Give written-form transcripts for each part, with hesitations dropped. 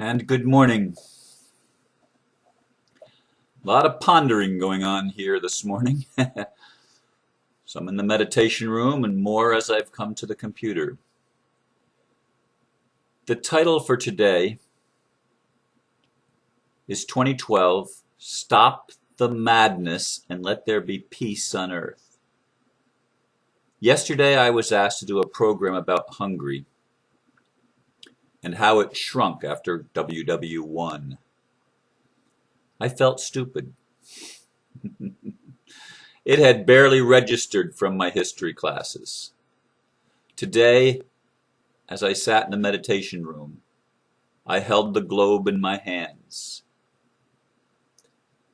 And good morning. A lot of pondering going on here this morning. Some in the meditation room and more as I've come to the computer. The title for today is 2012, Stop the Madness and Let There Be Peace on Earth. Yesterday I was asked to do a program about Hungary and how it shrunk after WW1. I felt stupid. It had barely registered from my history classes. Today, as I sat in the meditation room, I held the globe in my hands,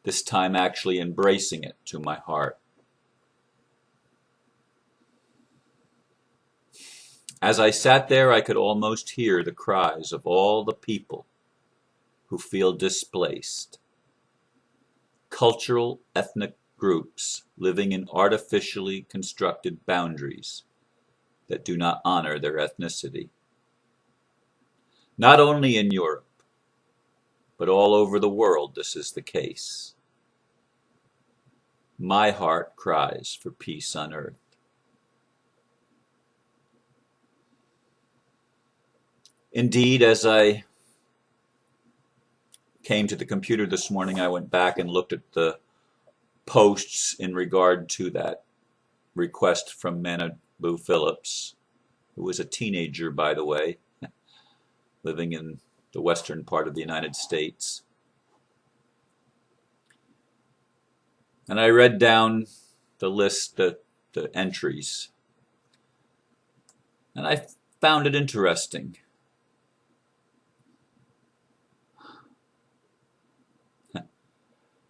this time actually embracing it to my heart. As I sat there, I could almost hear the cries of all the people who feel displaced. Cultural, ethnic groups living in artificially constructed boundaries that do not honor their ethnicity. Not only in Europe, but all over the world this is the case. My heart cries for peace on earth. Indeed, as I came to the computer this morning, I went back and looked at the posts in regard to that request from Manabu Phillips, who was a teenager, by the way, living in the western part of the United States. And I read down the list, the entries, and I found it interesting.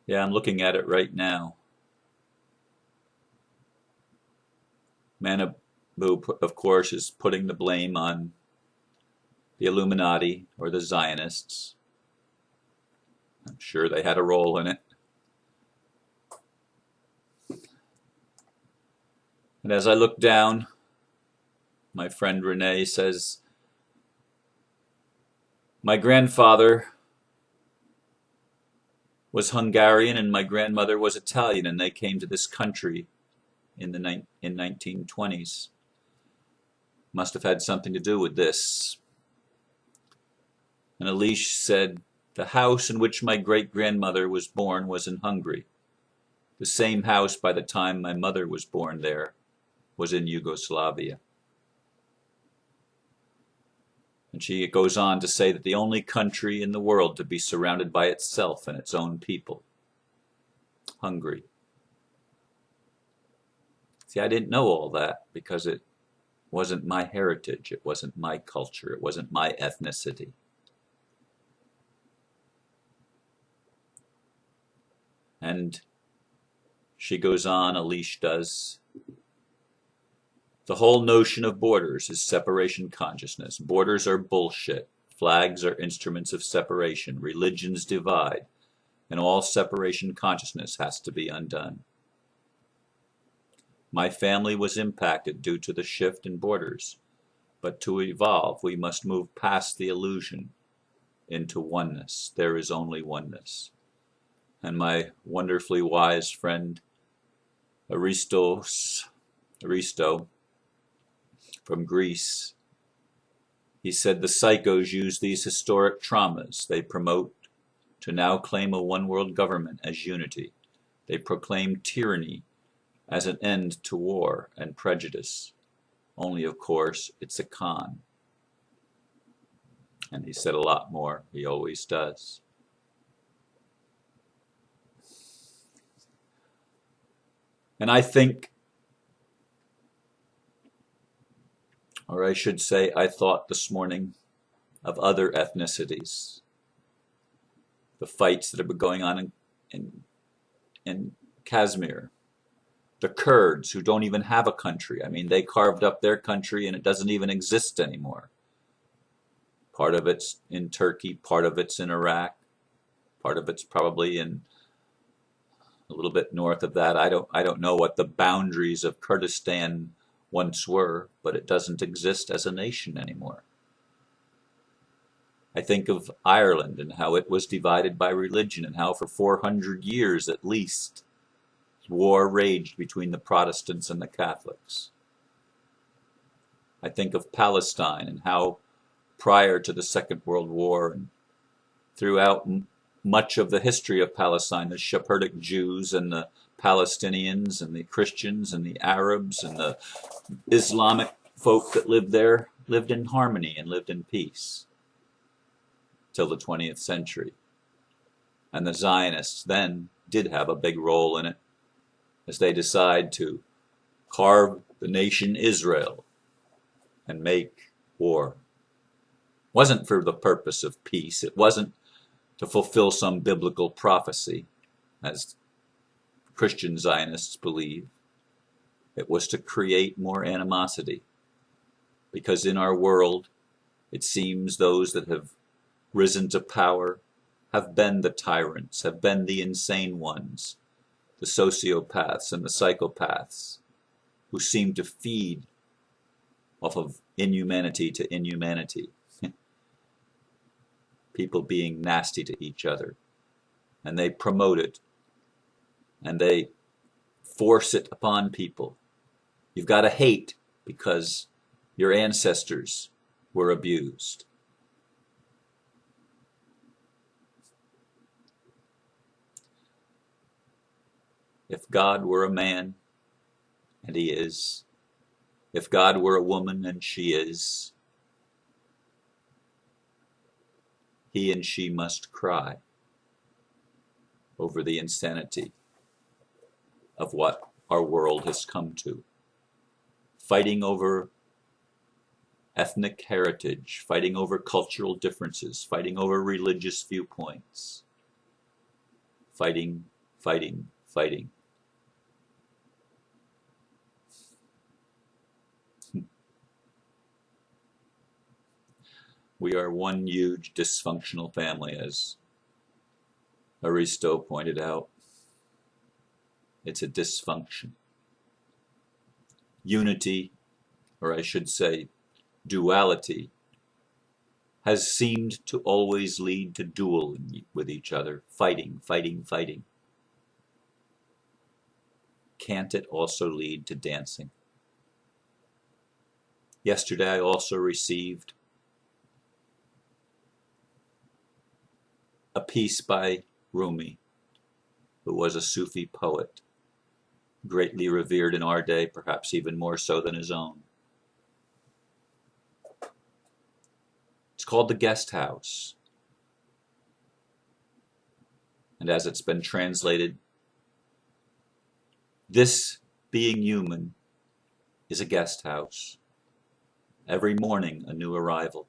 Yeah, I'm looking at it right now. Manabu, of course, is putting the blame on the Illuminati or the Zionists. I'm sure they had a role in it. And as I look down, my friend Renee says, my grandfather was Hungarian and my grandmother was Italian, and they came to this country in 1920s. Must have had something to do with this. And Elish said, the house in which my great-grandmother was born was in Hungary. The same house by the time my mother was born there was in Yugoslavia. And she goes on to say that the only country in the world to be surrounded by itself and its own people, Hungary. See, I didn't know all that because it wasn't my heritage, it wasn't my culture, it wasn't my ethnicity. And she goes on, Elish does, the whole notion of borders is separation consciousness. Borders are bullshit. Flags are instruments of separation. Religions divide. And all separation consciousness has to be undone. My family was impacted due to the shift in borders. But to evolve, we must move past the illusion into oneness. There is only oneness. And my wonderfully wise friend, Aristo, from Greece, he said the psychos use these historic traumas they promote to now claim a one-world government as unity. They proclaim tyranny as an end to war and prejudice. Only, of course, it's a con. And he said a lot more. He always does. And I think, or I should say, I thought this morning of other ethnicities. The fights that have been going on in Kashmir. The Kurds, who don't even have a country. I mean, they carved up their country and it doesn't even exist anymore. Part of it's in Turkey, part of it's in Iraq, part of it's probably in a little bit north of that. I don't know what the boundaries of Kurdistan once were, but it doesn't exist as a nation anymore. I think of Ireland and how it was divided by religion, and how for 400 years at least war raged between the Protestants and the Catholics. I think of Palestine and how prior to the Second World War and throughout much of the history of Palestine, the Sephardic Jews and the Palestinians and the Christians and the Arabs and the Islamic folk that lived there lived in harmony and lived in peace till the 20th century. And the Zionists then did have a big role in it as they decide to carve the nation Israel and make war. It wasn't for the purpose of peace. It wasn't to fulfill some biblical prophecy, as Christian Zionists believe. It was to create more animosity. Because in our world, it seems those that have risen to power have been the tyrants, have been the insane ones, the sociopaths and the psychopaths, who seem to feed off of inhumanity to inhumanity. People being nasty to each other. And they promote it. And they force it upon people. You've got to hate because your ancestors were abused. If God were a man, and he is, if God were a woman, and she is, he and she must cry over the insanity of what our world has come to. Fighting over ethnic heritage, fighting over cultural differences, fighting over religious viewpoints. Fighting, fighting, fighting. We are one huge dysfunctional family, as Aristo pointed out. It's a dysfunction. Unity, or I should say duality, has seemed to always lead to dueling with each other, fighting, fighting, fighting. Can't it also lead to dancing? Yesterday I also received a piece by Rumi, who was a Sufi poet, greatly revered in our day, perhaps even more so than his own. It's called The Guesthouse. And as it's been translated, this being human is a guest house. Every morning a new arrival.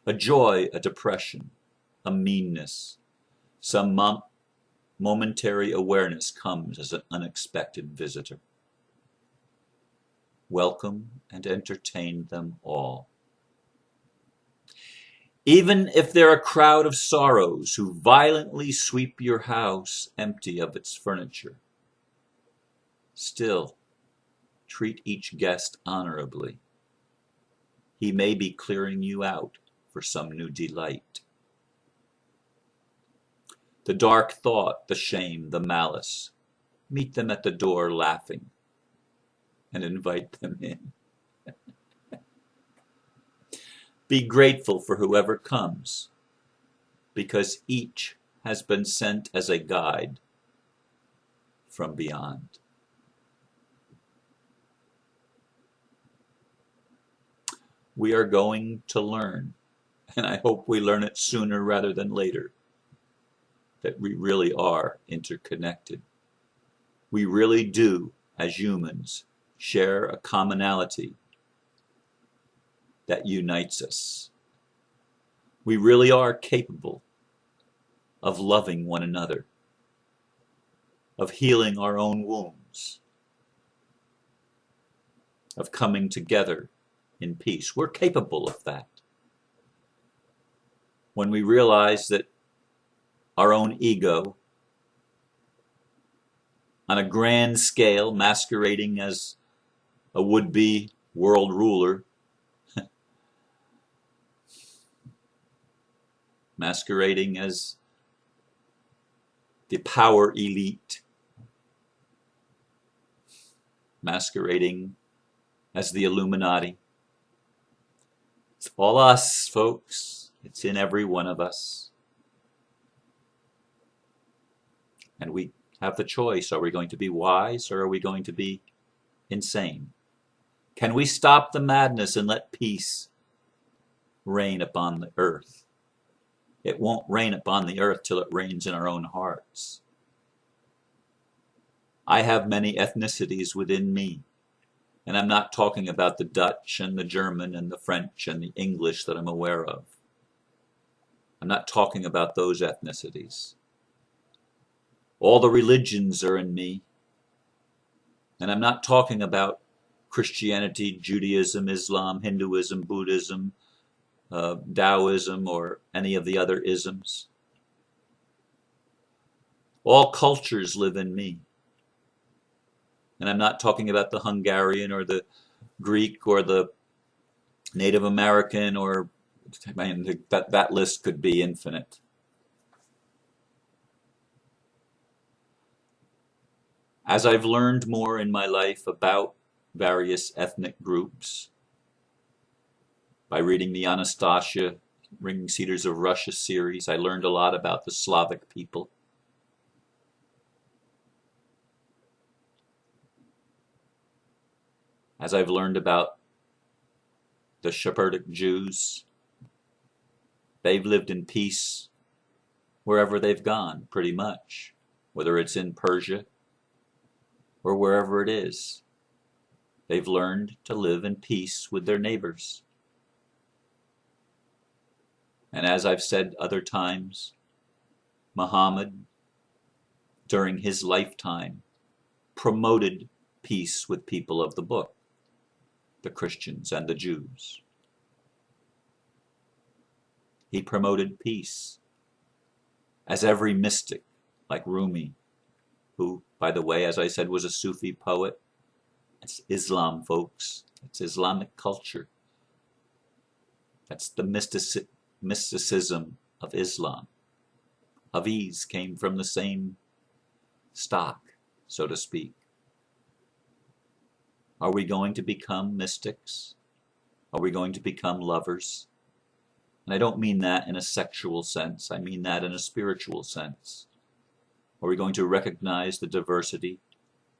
A joy, a depression, a meanness. Some momentary awareness comes as an unexpected visitor. Welcome and entertain them all. Even if they're a crowd of sorrows who violently sweep your house empty of its furniture, still treat each guest honorably. He may be clearing you out for some new delight. The dark thought, the shame, the malice, meet them at the door laughing and invite them in. Be grateful for whoever comes, because each has been sent as a guide from beyond. We are going to learn, and I hope we learn it sooner rather than later, that we really are interconnected. We really do, as humans, share a commonality that unites us. We really are capable of loving one another, of healing our own wounds, of coming together in peace. We're capable of that. When we realize that our own ego, on a grand scale, masquerading as a would-be world ruler, masquerading as the power elite, masquerading as the Illuminati. It's all us, folks. It's in every one of us. And we have the choice. Are we going to be wise or are we going to be insane? Can we stop the madness and let peace reign upon the earth? It won't rain upon the earth till it rains in our own hearts. I have many ethnicities within me. And I'm not talking about the Dutch and the German and the French and the English that I'm aware of. I'm not talking about those ethnicities. All the religions are in me. And I'm not talking about Christianity, Judaism, Islam, Hinduism, Buddhism, Taoism, or any of the other isms. All cultures live in me. And I'm not talking about the Hungarian or the Greek or the Native American, or that list could be infinite. As I've learned more in my life about various ethnic groups, by reading the Anastasia Ringing Cedars of Russia series, I learned a lot about the Slavic people. As I've learned about the Sephardic Jews, they've lived in peace wherever they've gone, pretty much, whether it's in Persia or wherever it is. They've learned to live in peace with their neighbors. And as I've said other times, Muhammad, during his lifetime, promoted peace with people of the book, the Christians and the Jews. He promoted peace, as every mystic, like Rumi, who, by the way, as I said, was a Sufi poet. It's Islam, folks. It's Islamic culture. That's the mysticism of Islam. Hafiz came from the same stock, so to speak. Are we going to become mystics? Are we going to become lovers? And I don't mean that in a sexual sense. I mean that in a spiritual sense. Are we going to recognize the diversity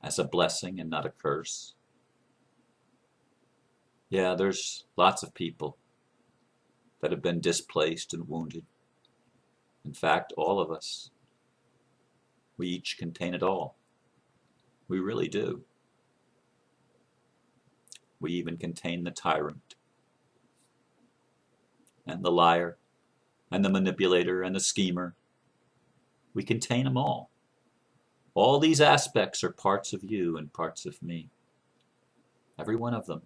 as a blessing and not a curse? Yeah, there's lots of people that have been displaced and wounded. In fact, all of us. We each contain it all. We really do. We even contain the tyrant, and the liar, and the manipulator, and the schemer. We contain them all. All these aspects are parts of you and parts of me. Every one of them.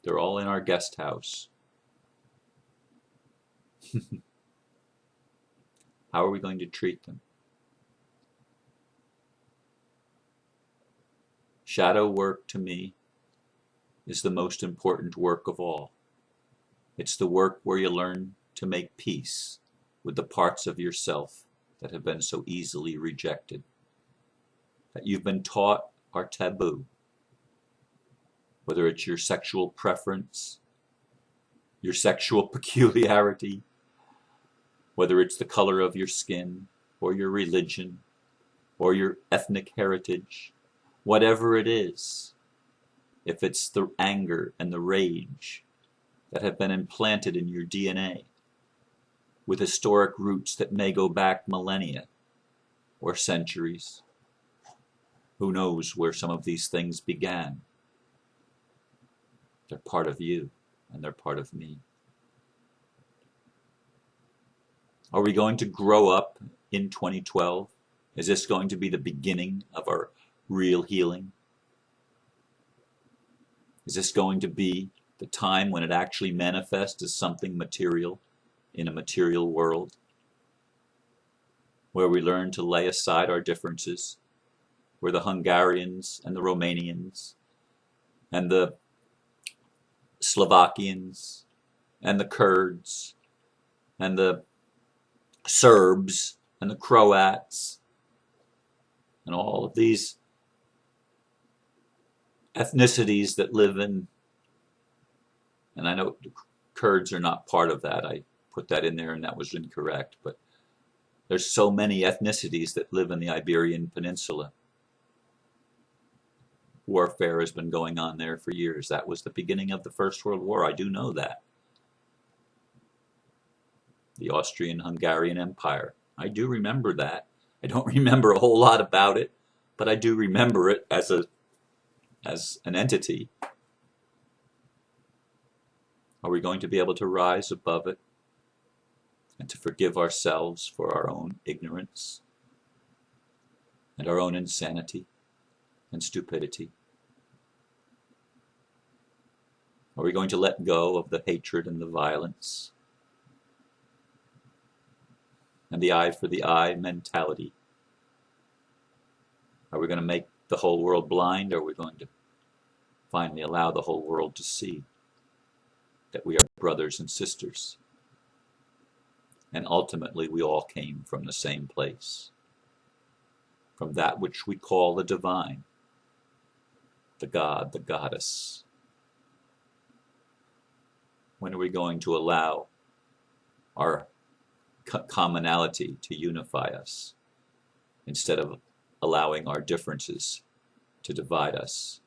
They're all in our guest house. How are we going to treat them? Shadow work, to me, is the most important work of all. It's the work where you learn to make peace with the parts of yourself that have been so easily rejected, that you've been taught are taboo. Whether it's your sexual preference, your sexual peculiarity, whether it's the color of your skin, or your religion, or your ethnic heritage, whatever it is, if it's the anger and the rage that have been implanted in your DNA, with historic roots that may go back millennia or centuries, who knows where some of these things began? They're part of you, and they're part of me. Are we going to grow up in 2012? Is this going to be the beginning of our real healing? Is this going to be the time when it actually manifests as something material in a material world, where we learn to lay aside our differences, where the Hungarians and the Romanians and the Slovakians and the Kurds and the Serbs and the Croats and all of these ethnicities that live in, and I know the Kurds are not part of that. I put that in there and that was incorrect, but there's so many ethnicities that live in the Iberian Peninsula. Warfare has been going on there for years. That was the beginning of the First World War. I do know that. The Austrian-Hungarian Empire. I do remember that. I don't remember a whole lot about it, but I do remember it as an entity. Are we going to be able to rise above it and to forgive ourselves for our own ignorance and our own insanity and stupidity? Are we going to let go of the hatred and the violence and the eye for the eye mentality? Are we going to make the whole world blind, or are we going to finally allow the whole world to see that we are brothers and sisters? And ultimately we all came from the same place, from that which we call the divine, the God, the goddess. When are we going to allow our commonality to unify us instead of allowing our differences to divide us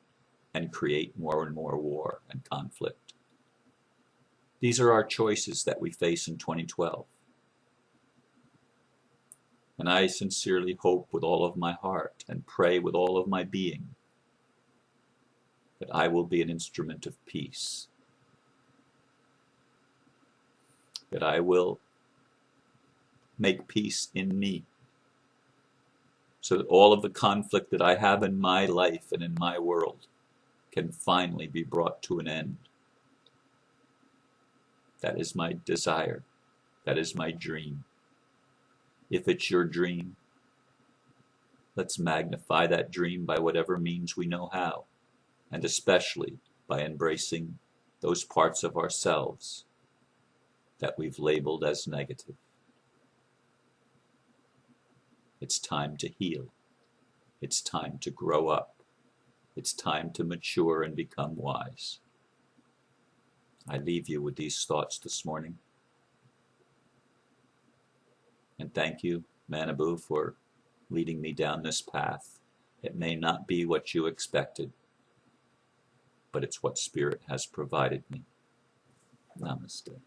and create more and more war and conflict? These are our choices that we face in 2012. And I sincerely hope with all of my heart and pray with all of my being that I will be an instrument of peace, that I will make peace in me, so that all of the conflict that I have in my life and in my world can finally be brought to an end. That is my desire. That is my dream. If it's your dream, let's magnify that dream by whatever means we know how, and especially by embracing those parts of ourselves that we've labeled as negative. It's time to heal. It's time to grow up. It's time to mature and become wise. I leave you with these thoughts this morning. And thank you, Manabu, for leading me down this path. It may not be what you expected, but it's what Spirit has provided me. Namaste.